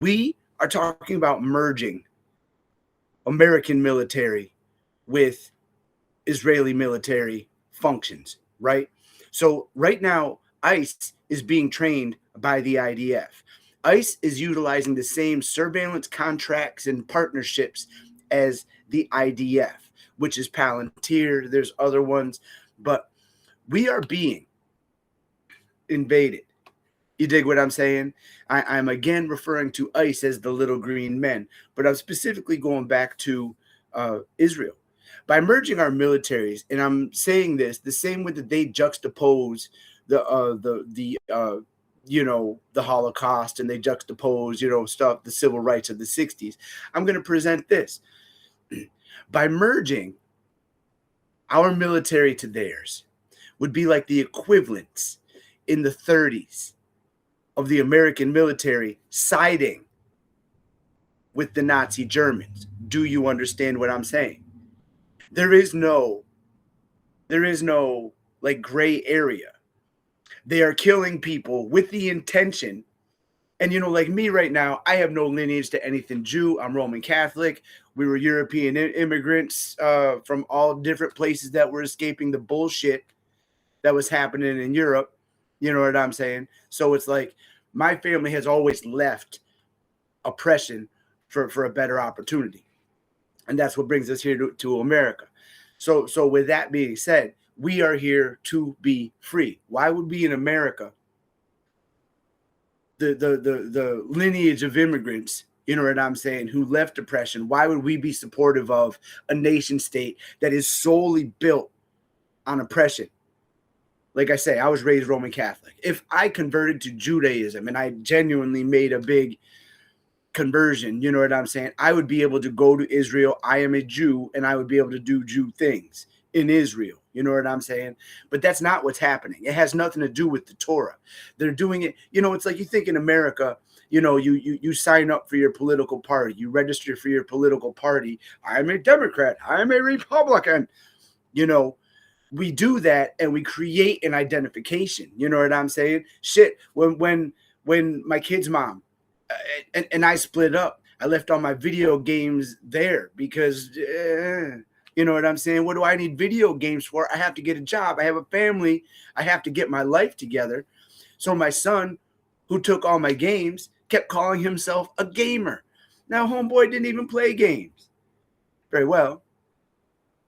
We are talking about merging American military with Israeli military functions, right? So right now, ICE is being trained by the IDF. ICE is utilizing the same surveillance contracts and partnerships as the IDF, which is Palantir. There's other ones, but we are being invaded. You dig what I'm saying? I'm again referring to ICE as the little green men, but I'm specifically going back to Israel. By merging our militaries, and I'm saying this the same way that they juxtapose the Holocaust, and they juxtapose stuff, the civil rights of the 60s. I'm going to present this. By merging our military to theirs would be like the equivalents in the 30s of the American military siding with the Nazi Germans. Do you understand what I'm saying? There is no like gray area. They are killing people with the intention. And like me right now, I have no lineage to anything Jew. I'm Roman Catholic. We were European immigrants from all different places that were escaping the bullshit that was happening in Europe. You know what I'm saying? So it's like my family has always left oppression for a better opportunity. And that's what brings us here to America. So with that being said, we are here to be free. Why would we in America, the lineage of immigrants, you know what I'm saying, who left oppression, why would we be supportive of a nation state that is solely built on oppression? Like I say, I was raised Roman Catholic. If I converted to Judaism and I genuinely made a big conversion, you know what I'm saying, I would be able to go to Israel. I am a Jew, and I would be able to do Jew things in Israel. You know what I'm saying? But that's not what's happening. It has nothing to do with the Torah. They're doing it. It's like you think in America, you sign up for your political party. You register for your political party. I'm a Democrat. I'm a Republican. We do that and we create an identification. You know what I'm saying? Shit. When my kid's mom and I split up, I left all my video games there because, you know what I'm saying? What do I need video games for? I have to get a job. I have a family. I have to get my life together. So my son, who took all my games, kept calling himself a gamer. Now, homeboy didn't even play games very well.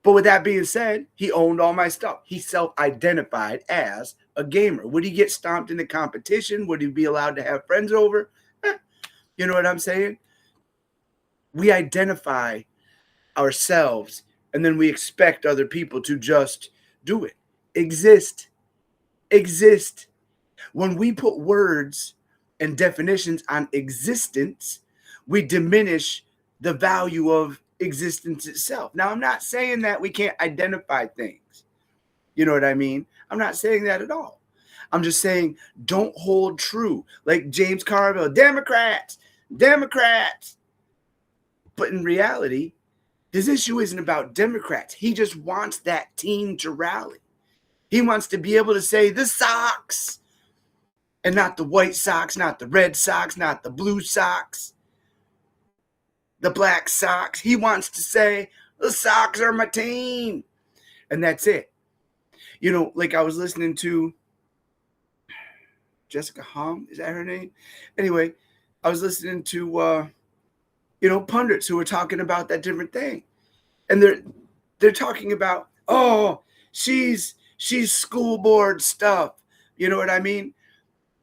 But with that being said, he owned all my stuff. He self-identified as a gamer. Would he get stomped in the competition? Would he be allowed to have friends over? You know what I'm saying? We identify ourselves, and then we expect other people to just do it. Exist. When we put words and definitions on existence, we diminish the value of existence itself. Now, I'm not saying that we can't identify things. You know what I mean? I'm not saying that at all. I'm just saying don't hold true. Like James Carville, Democrats. But in reality, his issue isn't about Democrats. He just wants that team to rally. He wants to be able to say the Sox and not the White Sox, not the Red Sox, not the Blue Sox, the Black Sox. He wants to say the Sox are my team. And that's it. Like I was listening to Jessica Hom, is that her name? Anyway, I was listening to pundits who were talking about that different thing. And they're talking about, she's school board stuff. You know what I mean?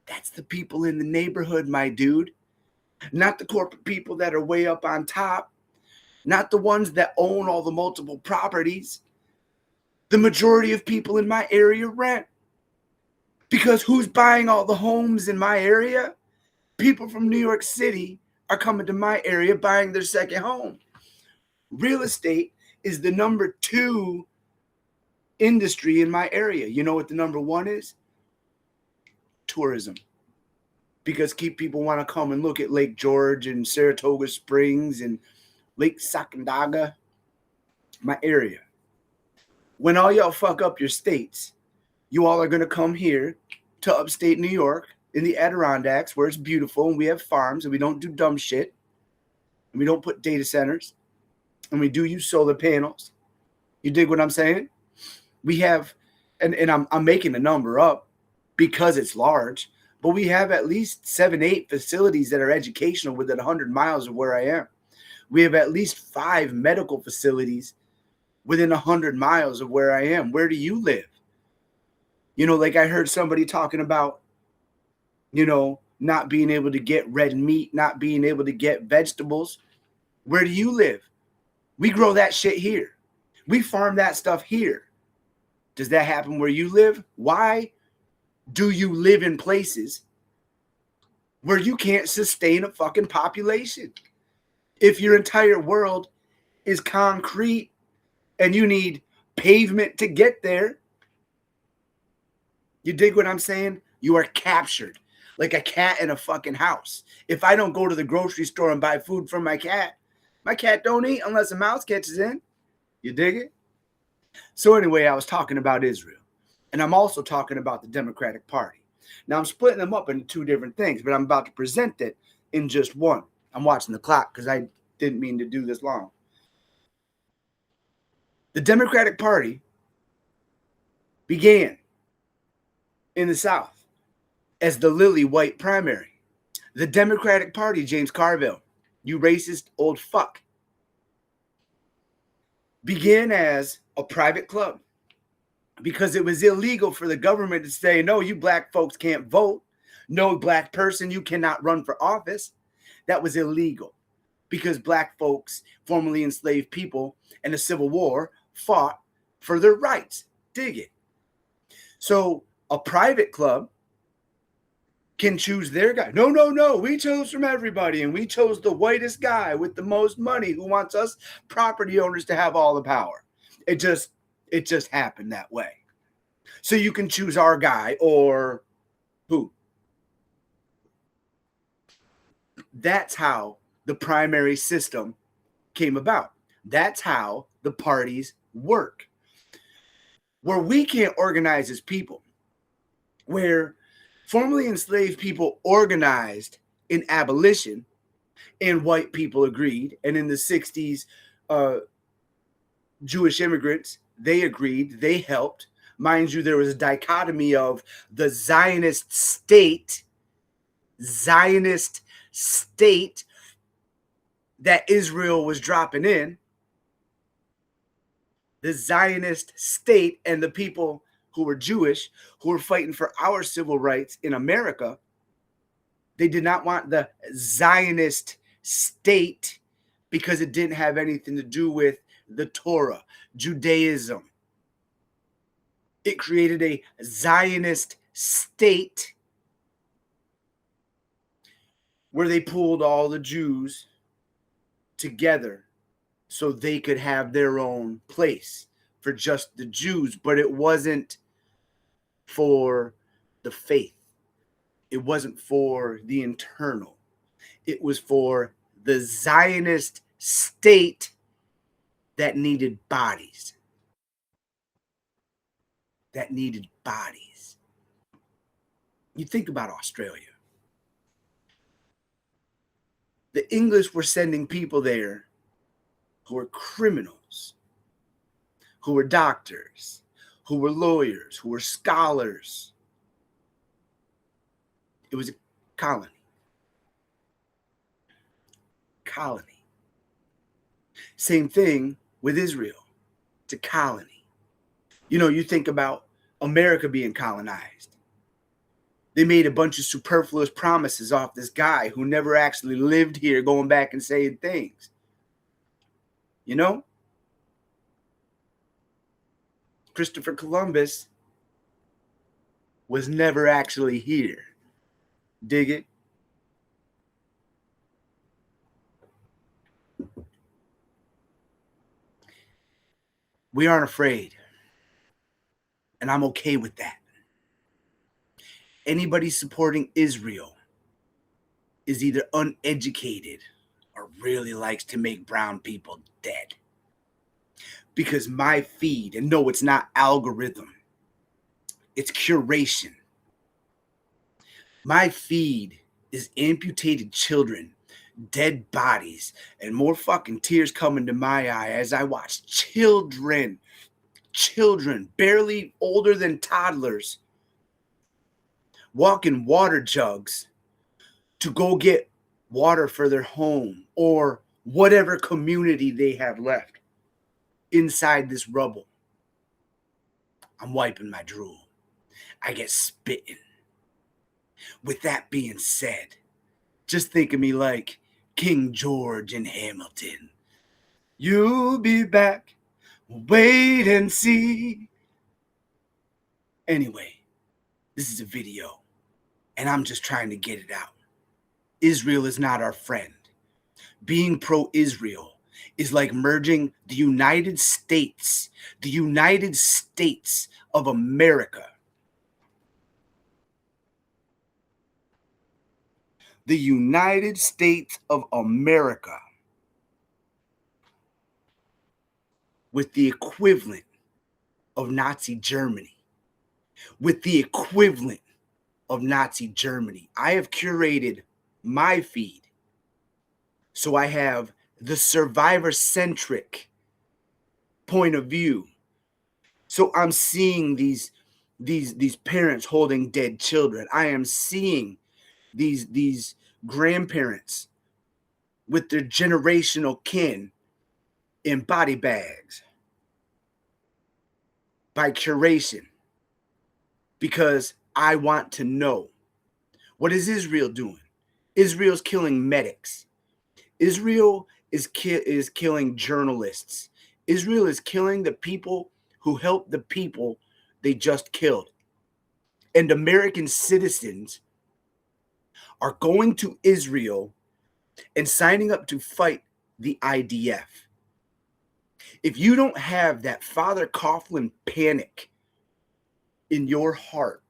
That's the people in the neighborhood, my dude. Not the corporate people that are way up on top. Not the ones that own all the multiple properties. The majority of people in my area rent. Because who's buying all the homes in my area? People from New York City are coming to my area buying their second home. Real estate is the number 2 industry in my area. You know what the number 1 is? Tourism. Because people want to come and look at Lake George and Saratoga Springs and Lake Sacandaga, my area. When all y'all fuck up your states, you all are going to come here to upstate New York in the Adirondacks where it's beautiful and we have farms and we don't do dumb shit and we don't put data centers and we do use solar panels. You dig what I'm saying? We have, and I'm making the number up because it's large, but we have at least 7-8 facilities that are educational within 100 miles of where I am. We have at least 5 medical facilities within 100 miles of where I am. Where do you live? You know, like I heard somebody talking about, you know, not being able to get red meat, not being able to get vegetables. Where do you live? We grow that shit here. We farm that stuff here. Does that happen where you live? Why do you live in places where you can't sustain a fucking population? If your entire world is concrete and you need pavement to get there, you dig what I'm saying? You are captured like a cat in a fucking house. If I don't go to the grocery store and buy food for my cat don't eat unless a mouse catches in. You dig it? So anyway, I was talking about Israel, and I'm also talking about the Democratic Party. Now I'm splitting them up into 2 different things, but I'm about to present it in just one. I'm watching the clock because I didn't mean to do this long. The Democratic Party began in the South as the lily white primary. The Democratic Party, James Carville, you racist old fuck, began as a private club because it was illegal for the government to say, no, you black folks can't vote. No black person, you cannot run for office. That was illegal because black folks, formerly enslaved people in the Civil War, fought for their rights. Dig it. So a private club can choose their guy. No. We chose from everybody, and we chose the whitest guy with the most money who wants us property owners to have all the power. It just happened that way. So you can choose our guy or who. That's how the primary system came about. That's how the parties work. Where we can't organize as people, where formerly enslaved people organized in abolition and white people agreed. And in the 60s, Jewish immigrants, they agreed, they helped. Mind you, there was a dichotomy of the Zionist state that Israel was dropping in. The Zionist state and the people who were Jewish, who were fighting for our civil rights in America, they did not want the Zionist state because it didn't have anything to do with the Torah, Judaism. It created a Zionist state where they pulled all the Jews together so they could have their own place for just the Jews, but it wasn't for the faith. It wasn't for the internal. It was for the Zionist state that needed bodies. You think about Australia. The English were sending people there who were criminals, who were doctors, who were lawyers, who were scholars. It was a colony. Same thing with Israel. It's a colony. You know, you think about America being colonized. They made a bunch of superfluous promises off this guy who never actually lived here, going back and saying things. You know? Christopher Columbus was never actually here. Dig it? We aren't afraid. And I'm okay with that. Anybody supporting Israel is either uneducated or really likes to make brown people dead. Because my feed, and no, it's not algorithm, it's curation. My feed is amputated children, dead bodies, and more fucking tears coming to my eye as I watch children, barely older than toddlers, walking water jugs to go get water for their home or whatever community they have left inside this rubble. I'm wiping my drool. I get spitting. With that being said, just think of me like King George in Hamilton. You'll be back. Wait and see. Anyway, this is a video, and I'm just trying to get it out. Israel is not our friend. Being pro-Israel is like merging the United States of America, the United States of America, with the equivalent of Nazi Germany, I have curated my feed so I have the survivor-centric point of view. So I'm seeing these parents holding dead children. I am seeing these grandparents with their generational kin in body bags by curation, because I want to know, what is Israel doing? Israel's killing medics. Israel is killing journalists. Israel is killing the people who helped the people they just killed. And American citizens are going to Israel and signing up to fight the IDF. If you don't have that Father Coughlin panic in your heart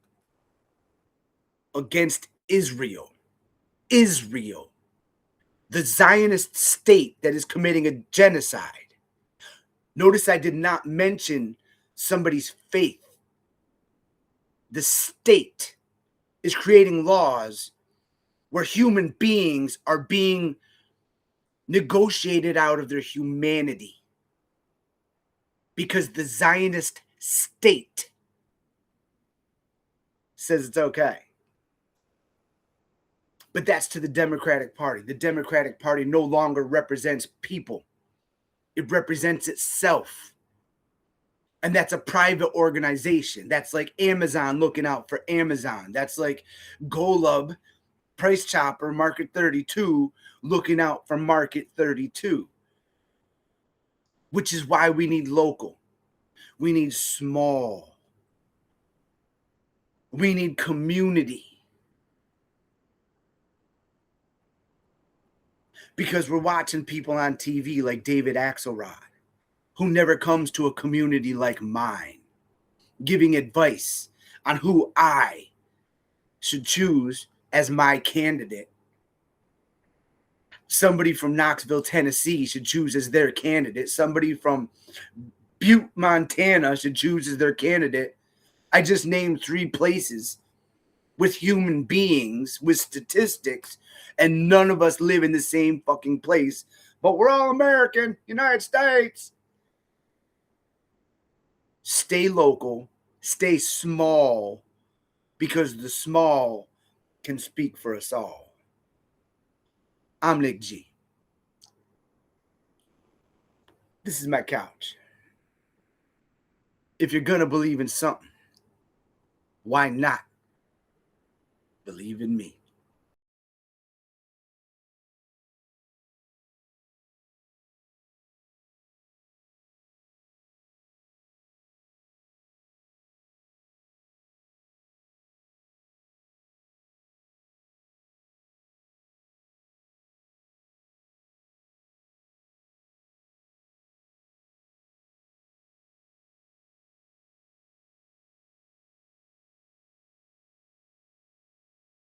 against Israel, the Zionist state that is committing a genocide. Notice I did not mention somebody's faith. The state is creating laws where human beings are being negotiated out of their humanity because the Zionist state says it's okay. But that's to the Democratic Party. The Democratic Party no longer represents people. It represents itself. And that's a private organization. That's like Amazon looking out for Amazon. That's like Golub, Price Chopper, Market 32 looking out for Market 32. Which is why we need local. We need small. We need community. Because we're watching people on TV like David Axelrod, who never comes to a community like mine, giving advice on who I should choose as my candidate. Somebody from Knoxville, Tennessee should choose as their candidate. Somebody from Butte, Montana should choose as their candidate. I just named 3 places with human beings, with statistics, and none of us live in the same fucking place. But we're all American, United States. Stay local, stay small, because the small can speak for us all. I'm Nick G. This is my couch. If you're gonna believe in something, why not believe in me?